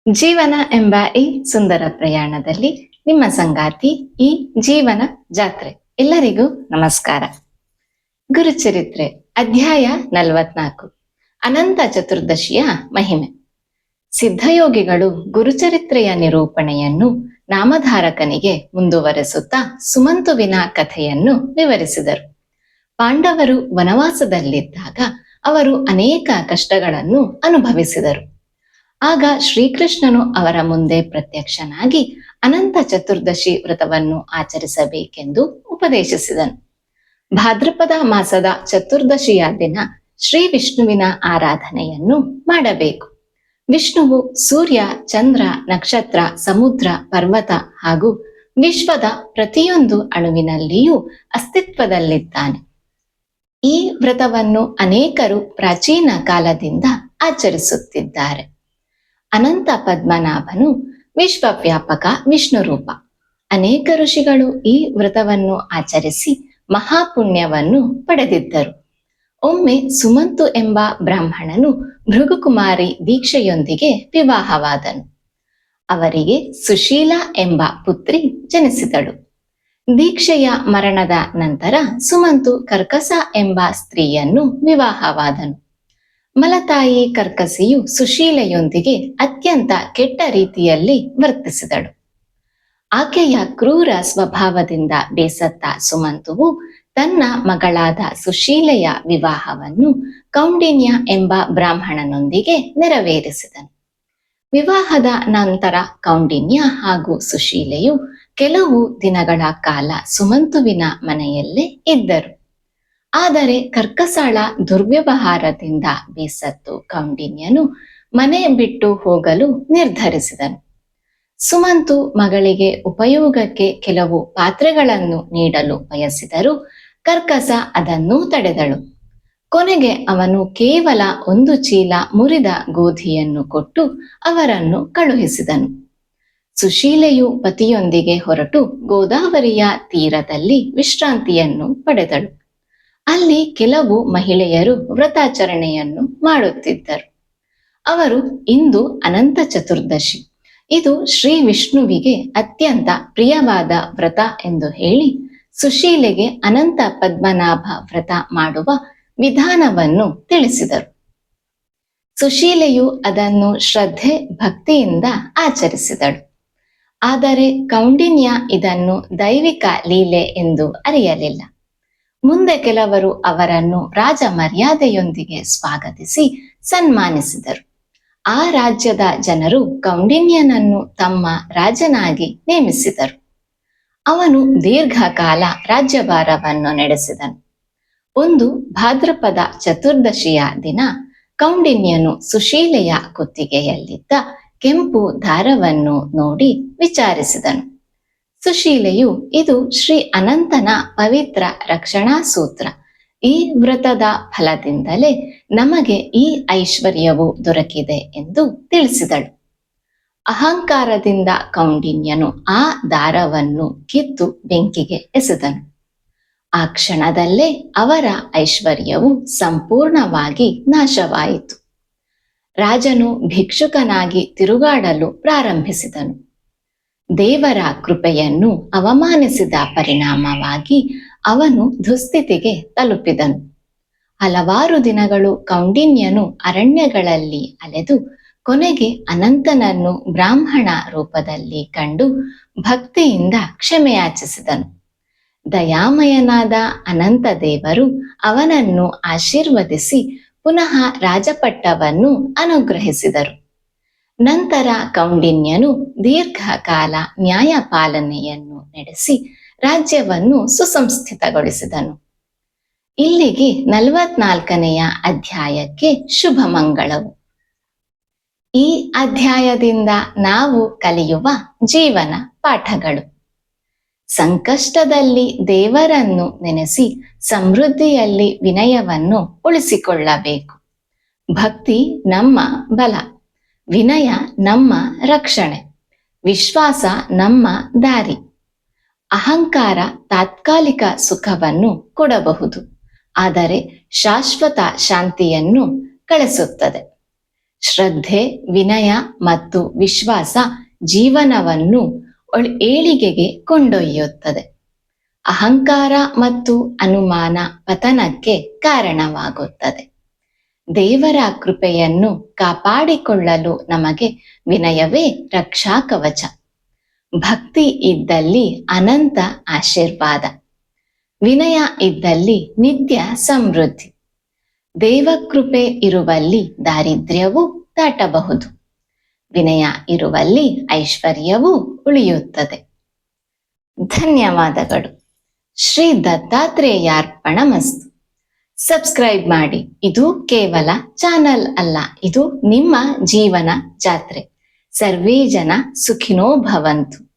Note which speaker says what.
Speaker 1: ಜೀವನ ಎಂಬ ಈ ಸುಂದರ ಪ್ರಯಾಣದಲ್ಲಿ ನಿಮ್ಮ ಸಂಗಾತಿ ಈ ಜೀವನ ಜಾತ್ರೆ. ಎಲ್ಲರಿಗೂ ನಮಸ್ಕಾರ. ಗುರುಚರಿತ್ರೆ ಅಧ್ಯಾಯ 44, ಅನಂತ ಚತುರ್ದಶಿಯ ಮಹಿಮೆ. ಸಿದ್ಧಯೋಗಿಗಳು ಗುರುಚರಿತ್ರೆಯ ನಿರೂಪಣೆಯನ್ನು ನಾಮಧಾರಕನಿಗೆ ಮುಂದುವರೆಸುತ್ತಾ ಸುಮಂತುವಿನ ಕಥೆಯನ್ನು ವಿವರಿಸಿದರು. ಪಾಂಡವರು ವನವಾಸದಲ್ಲಿದ್ದಾಗ ಅವರು ಅನೇಕ ಕಷ್ಟಗಳನ್ನು ಅನುಭವಿಸಿದರು. ಆಗ ಶ್ರೀಕೃಷ್ಣನು ಅವರ ಮುಂದೆ ಪ್ರತ್ಯಕ್ಷನಾಗಿ ಅನಂತ ಚತುರ್ದಶಿ ವ್ರತವನ್ನು ಆಚರಿಸಬೇಕೆಂದು ಉಪದೇಶಿಸಿದನು. ಭಾದ್ರಪದ ಮಾಸದ ಚತುರ್ದಶಿಯ ದಿನ ಶ್ರೀ ವಿಷ್ಣುವಿನ ಆರಾಧನೆಯನ್ನು ಮಾಡಬೇಕು. ವಿಷ್ಣುವು ಸೂರ್ಯ, ಚಂದ್ರ, ನಕ್ಷತ್ರ, ಸಮುದ್ರ, ಪರ್ವತ ಹಾಗೂ ವಿಶ್ವದ ಪ್ರತಿಯೊಂದು ಅಣುವಿನಲ್ಲಿಯೂ ಅಸ್ತಿತ್ವದಲ್ಲಿದ್ದಾನೆ. ಈ ವ್ರತವನ್ನು ಅನೇಕರು ಪ್ರಾಚೀನ ಕಾಲದಿಂದ ಆಚರಿಸುತ್ತಿದ್ದಾರೆ. ಅನಂತ ಪದ್ಮನಾಭನು ವಿಶ್ವವ್ಯಾಪಕ ವಿಷ್ಣು ರೂಪ. ಅನೇಕ ಋಷಿಗಳು ಈ ವ್ರತವನ್ನು ಆಚರಿಸಿ ಮಹಾಪುಣ್ಯವನ್ನು ಪಡೆದಿದ್ದರು. ಒಮ್ಮೆ ಸುಮಂತು ಎಂಬ ಬ್ರಾಹ್ಮಣನು ಭೃಗುಕುಮಾರಿ ದೀಕ್ಷೆಯೊಂದಿಗೆ ವಿವಾಹವಾದನು. ಅವರಿಗೆ ಸುಶೀಲ ಎಂಬ ಪುತ್ರಿ ಜನಿಸಿದಳು. ದೀಕ್ಷೆಯ ಮರಣದ ನಂತರ ಸುಮಂತು ಕರ್ಕಸ ಎಂಬ ಸ್ತ್ರೀಯನ್ನು ವಿವಾಹವಾದನು. ಮಲತಾಯಿ ಕರ್ಕಸಿಯು ಸುಶೀಲೆಯೊಂದಿಗೆ ಅತ್ಯಂತ ಕೆಟ್ಟ ರೀತಿಯಲ್ಲಿ ವರ್ತಿಸಿದಳು. ಆಕೆಯ ಕ್ರೂರ ಸ್ವಭಾವದಿಂದ ಬೇಸತ್ತ ಸುಮಂತುವು ತನ್ನ ಮಗಳಾದ ಸುಶೀಲೆಯ ವಿವಾಹವನ್ನು ಕೌಂಡಿನ್ಯ ಎಂಬ ಬ್ರಾಹ್ಮಣನೊಂದಿಗೆ ನೆರವೇರಿಸಿದನು. ವಿವಾಹದ ನಂತರ ಕೌಂಡಿನ್ಯ ಹಾಗೂ ಸುಶೀಲೆಯು ಕೆಲವು ದಿನಗಳ ಕಾಲ ಸುಮಂತುವಿನ ಮನೆಯಲ್ಲೇ ಇದ್ದರು. ಆದರೆ ಕರ್ಕಸಾಳ ದುರ್ವ್ಯವಹಾರದಿಂದ ಬೇಸತ್ತು ಕೌಂಡಿನ್ಯನು ಮನೆ ಬಿಟ್ಟು ಹೋಗಲು ನಿರ್ಧರಿಸಿದನು. ಸುಮಂತು ಮಗಳಿಗೆ ಉಪಯೋಗಕ್ಕೆ ಕೆಲವು ಪಾತ್ರೆಗಳನ್ನು ನೀಡಲು ಬಯಸಿದರೂ ಕರ್ಕಸ ಅದನ್ನು ತಡೆದಳು. ಕೊನೆಗೆ ಅವನು ಕೇವಲ 1 ಚೀಲ ಮುರಿದ ಗೋಧಿಯನ್ನು ಕೊಟ್ಟು ಅವರನ್ನು ಕಳುಹಿಸಿದನು. ಸುಶೀಲೆಯು ಪತಿಯೊಂದಿಗೆ ಹೊರಟು ಗೋದಾವರಿಯ ತೀರದಲ್ಲಿ ವಿಶ್ರಾಂತಿಯನ್ನು ಪಡೆದಳು. ಅಲ್ಲಿ ಕೆಲವು ಮಹಿಳೆಯರು ವ್ರತಾಚರಣೆಯನ್ನು ಮಾಡುತ್ತಿದ್ದರು. ಅವರು ಇಂದು ಅನಂತ ಚತುರ್ದಶಿ, ಇದು ಶ್ರೀ ವಿಷ್ಣುವಿಗೆ ಅತ್ಯಂತ ಪ್ರಿಯವಾದ ವ್ರತ ಎಂದು ಹೇಳಿ ಸುಶೀಲೆಗೆ ಅನಂತ ಪದ್ಮನಾಭ ವ್ರತ ಮಾಡುವ ವಿಧಾನವನ್ನು ತಿಳಿಸಿದರು. ಸುಶೀಲೆಯು ಅದನ್ನು ಶ್ರದ್ಧೆ ಭಕ್ತಿಯಿಂದ ಆಚರಿಸಿದಳು. ಆದರೆ ಕೌಂಡಿನ್ಯ ಇದನ್ನು ದೈವಿಕ ಲೀಲೆ ಎಂದು ಅರಿಯಲಿಲ್ಲ. ಮುಂದೆ ಕೆಲವರು ಅವರನ್ನು ರಾಜ ಮರ್ಯಾದೆಯೊಂದಿಗೆ ಸ್ವಾಗತಿಸಿ ಸನ್ಮಾನಿಸಿದರು. ಆ ರಾಜ್ಯದ ಜನರು ಕೌಂಡಿನ್ಯನನ್ನು ತಮ್ಮ ರಾಜನಾಗಿ ನೇಮಿಸಿದರು. ಅವನು ದೀರ್ಘಕಾಲ ರಾಜ್ಯಭಾರವನ್ನು ನಡೆಸಿದನು. ಒಂದು ಭಾದ್ರಪದ ಚತುರ್ದಶಿಯ ದಿನ ಕೌಂಡಿನ್ಯನು ಸುಶೀಲೆಯ ಕುತ್ತಿಗೆಯಲ್ಲಿದ್ದ ಕೆಂಪು ದಾರವನ್ನು ನೋಡಿ ವಿಚಾರಿಸಿದನು. ಸುಶೀಲೆಯು, ಇದು ಶ್ರೀ ಅನಂತನ ಪವಿತ್ರ ರಕ್ಷಣಾ ಸೂತ್ರ. ಈ ವ್ರತದ ಫಲದಿಂದಲೇ ನಮಗೆ ಈ ಐಶ್ವರ್ಯವು ದೊರಕಿದೆ ಎಂದು ತಿಳಿಸಿದಳು. ಅಹಂಕಾರದಿಂದ ಕೌಂಡಿನ್ಯನು ಆ ದಾರವನ್ನು ಕಿತ್ತು ಬೆಂಕಿಗೆ ಎಸೆದನು. ಆ ಕ್ಷಣದಲ್ಲೇ ಅವರ ಐಶ್ವರ್ಯವು ಸಂಪೂರ್ಣವಾಗಿ ನಾಶವಾಯಿತು. ರಾಜನು ಭಿಕ್ಷುಕನಾಗಿ ತಿರುಗಾಡಲು ಪ್ರಾರಂಭಿಸಿದನು. ದೇವರ ಕೃಪೆಯನ್ನು ಅವಮಾನಿಸಿದ ಪರಿಣಾಮವಾಗಿ ಅವನು ದುಸ್ಥಿತಿಗೆ ತಲುಪಿದನು. ಹಲವಾರು ದಿನಗಳು ಕೌಂಡಿನ್ಯನು ಅರಣ್ಯಗಳಲ್ಲಿ ಅಲೆದು ಕೊನೆಗೆ ಅನಂತನನ್ನು ಬ್ರಾಹ್ಮಣ ರೂಪದಲ್ಲಿ ಕಂಡು ಭಕ್ತಿಯಿಂದ ಕ್ಷಮೆಯಾಚಿಸಿದನು. ದಯಾಮಯನಾದ ಅನಂತ ದೇವರು ಅವನನ್ನು ಆಶೀರ್ವದಿಸಿ ಪುನಃ ರಾಜಪಟ್ಟವನ್ನು ಅನುಗ್ರಹಿಸಿದರು. ನಂತರ ಕೌಂಡಿನ್ಯನು ದೀರ್ಘಕಾಲ ನ್ಯಾಯ ಪಾಲನೆಯನ್ನು ನಡೆಸಿ ರಾಜ್ಯವನ್ನು ಸುಸಂಸ್ಥಿತಗೊಳಿಸಿದನು. ಇಲ್ಲಿಗೆ 44ನೆಯ ಅಧ್ಯಾಯಕ್ಕೆ ಶುಭ ಮಂಗಳವು. ಈ ಅಧ್ಯಾಯದಿಂದ ನಾವು ಕಲಿಯುವ ಜೀವನ ಪಾಠಗಳು. ಸಂಕಷ್ಟದಲ್ಲಿ ದೇವರನ್ನು ನೆನೆಸಿ ಸಮೃದ್ಧಿಯಲ್ಲಿ ವಿನಯವನ್ನು ಉಳಿಸಿಕೊಳ್ಳಬೇಕು. ಭಕ್ತಿ ನಮ್ಮ ಬಲ, ವಿನಯ ನಮ್ಮ ರಕ್ಷಣೆ, ವಿಶ್ವಾಸ ನಮ್ಮ ದಾರಿ. ಅಹಂಕಾರ ತಾತ್ಕಾಲಿಕ ಸುಖವನ್ನು ಕೊಡಬಹುದು, ಆದರೆ ಶಾಶ್ವತ ಶಾಂತಿಯನ್ನು ಕಳಿಸುತ್ತದೆ. ಶ್ರದ್ಧೆ, ವಿನಯ ಮತ್ತು ವಿಶ್ವಾಸ ಜೀವನವನ್ನು ಏಳಿಗೆಗೆ ಕೊಂಡೊಯ್ಯುತ್ತದೆ. ಅಹಂಕಾರ ಮತ್ತು ಅನುಮಾನ ಪತನಕ್ಕೆ ಕಾರಣವಾಗುತ್ತದೆ. ದೇವರ ಕೃಪೆಯನ್ನು ಕಾಪಾಡಿಕೊಳ್ಳಲು ನಮಗೆ ವಿನಯವೇ ರಕ್ಷಾ ಕವಚ. ಭಕ್ತಿ ಇದ್ದಲ್ಲಿ ಅನಂತ ಆಶೀರ್ವಾದ. ವಿನಯ ಇದ್ದಲ್ಲಿ ನಿತ್ಯ ಸಮೃದ್ಧಿ. ದೇವಕೃಪೆ ಇರುವಲ್ಲಿ ದಾರಿದ್ರ್ಯವೂ ದಾಟಬಹುದು. ವಿನಯ ಇರುವಲ್ಲಿ ಐಶ್ವರ್ಯವೂ ಉಳಿಯುತ್ತದೆ. ಧನ್ಯವಾದಗಳು. ಶ್ರೀ ದತ್ತಾತ್ರೇಯಾರ್ಪಣಮಸ್ತು. ಸಬ್ಸ್ಕ್ರೈಬ್ ಮಾಡಿ. ಇದು ಕೇವಲ ಚಾನಲ್ ಅಲ್ಲ, ಇದು ನಿಮ್ಮ ಜೀವನ ಜಾತ್ರೆ. ಸರ್ವೇ ಜನ ಸುಖಿನೋ ಭವಂತು.